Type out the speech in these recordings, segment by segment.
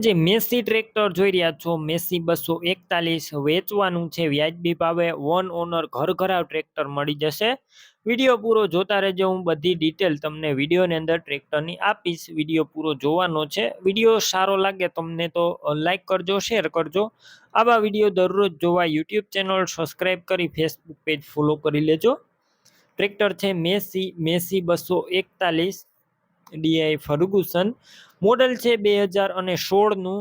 જે Massey tractor જોઈ રહ્યા છો, મેસી 241 વેચવાનું છે વ્યાજબી ભાવે. વન ઓનર ઘર ઘરાવ ટ્રેક્ટર મળી જશે. વિડીયો પૂરો જોતા રહેજો, હું બધી ડિટેલ તમને વિડીયોની અંદર ટ્રેક્ટરની આપીશ. વિડીયો પૂરો જોવાનો છે. વિડીયો સારો લાગે તમને તો લાઈક કરજો, શેર કરજો. આવા વિડીયો દરરોજ જોવા યુટ્યુબ ચેનલ સબસ્ક્રાઈબ કરી ફેસબુક પેજ ફોલો કરી લેજો. ટ્રેક્ટર છે મેસી 241 ડીઆઈ ફર્ગુસન. મોડલ છે 2016નું.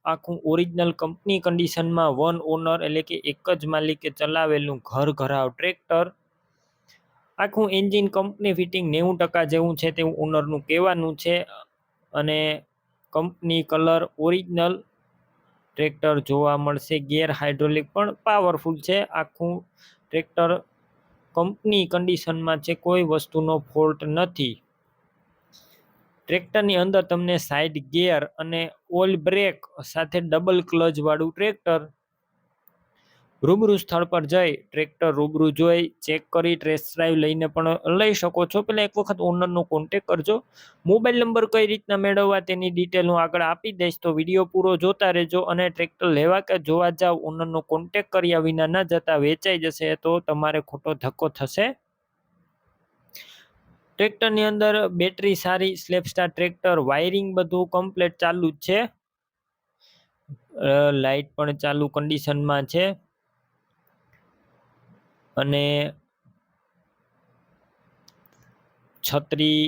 આખું ઓરિજિનલ કંપની કન્ડિશનમાં વન ઓનર એટલે કે એક જ માલિકે ચલાવેલું ઘર ઘરાવ ટ્રેક્ટર. આખું એન્જિન કંપની ફિટિંગ 90% જેવું છે તેવું ઓનરનું કહેવાનું છે. અને કંપની કલર ઓરિજિનલ ટ્રેક્ટર જોવા મળશે. ગેર હાઇડ્રોલિક પણ પાવરફુલ છે. આખું ટ્રેક્ટર કંપની કન્ડિશનમાં છે, કોઈ વસ્તુનો ફોલ્ટ નથી. ટ્રેક્ટરની અંદર તમને સાઇડ ગિયર અને ઓઇલ બ્રેક સાથે ડબલ ક્લચ વાળું ટ્રેક્ટર. રૂબરૂ સ્થળ પર જઈ ટ્રેક્ટર રૂબરૂ જોઈ ચેક કરી ટેસ્ટ ડ્રાઈવ લઈને પણ લઈ શકો છો. પહેલાં એક વખત ઓનરનો કોન્ટેક કરજો. મોબાઈલ નંબર કઈ રીતના મેળવવા તેની ડિટેલ હું આગળ આપી દઈશ, તો વિડીયો પૂરો જોતા રહેજો. અને ટ્રેક્ટર લેવા કે જોવા જાવ, ઓનરનો કોન્ટેક કર્યા વિના ન જતા વેચાઈ જશે તો તમારે ખોટો ધક્કો થશે. ટ્રેક્ટરની અંદર બેટરી સારી, સ્લેપસ્ટાર ટ્રેક્ટર, વાયરિંગ બધું કમ્પ્લીટ ચાલુ જ છે. લાઇટ પણ ચાલુ કન્ડિશનમાં છે. અને છત્રી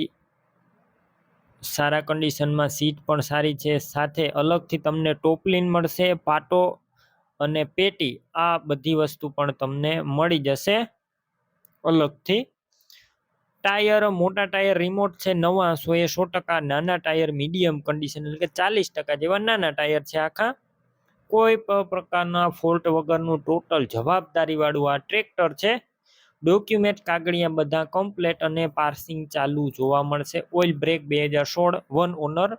સારા કન્ડિશનમાં, સીટ પણ સારી છે. સાથે અલગથી તમને ટોપલીન મળશે, પાટો અને પેટી, આ બધી વસ્તુ પણ તમને મળી જશે અલગથી. ટાયર મોટા ટાયર રિમોટ છે નવા 100%. નાના ટાયર મીડિયમ કન્ડિશન એટલે કે 40% જેવા નાના ટાયર છે આખા. કોઈ પણ પ્રકારના ફોલ્ટ વગરનું ટોટલ જવાબદારી વાળું આ ટ્રેક્ટર છે. ડોક્યુમેન્ટ કાગળિયા બધા કમ્પ્લેટ અને પાર્સિંગ ચાલુ જોવા મળશે. Oil break 2016, one honour.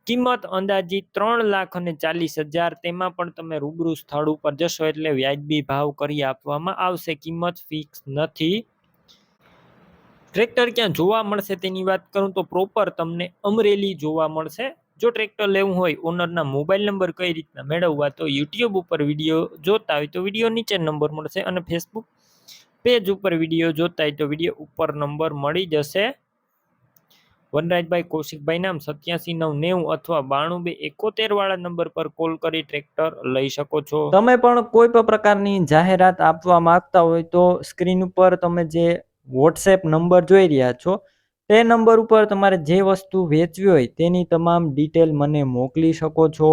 કિંમત અંદાજિત 3,40,000. તેમાં પણ તમે રૂબરૂ સ્થળ ઉપર જશો એટલે વ્યાજબી ભાવ કરી આપવામાં આવશે. કિંમત ફિક્સ નથી. ટ્રેક્ટર ક્યાં જોવા મળશે તેની વાત કરું તો પ્રોપર તમને અમરેલી જોવા મળશે. જો ટ્રેક્ટર લેવું હોય, ઓનરના મોબાઈલ નંબર કઈ રીતના મેળવવા, તો યુટ્યુબ ઉપર વિડીયો જોતા હોય તો વિડીયો નીચે નંબર મળશે. અને ફેસબુક પેજ ઉપર વિડીયો જોતા હોય તો વિડીયો ઉપર નંબર મળી જશે. વનરાજભાઈ કૌશિકભાઈ નામ 87,990 અથવા 92,71 વાળા નંબર પર કોલ કરી ટ્રેક્ટર લઈ શકો છો. તમે પણ કોઈ પણ પ્રકારની જાહેરાત આપવા માંગતા હોય તો સ્ક્રીન ઉપર તમે જે વોટ્સએપ નંબર જોઈ રહ્યા છો, તે નંબર ઉપર તમારે જે વસ્તુ વેચવી હોય તેની તમામ ડિટેલ મને મોકલી શકો છો.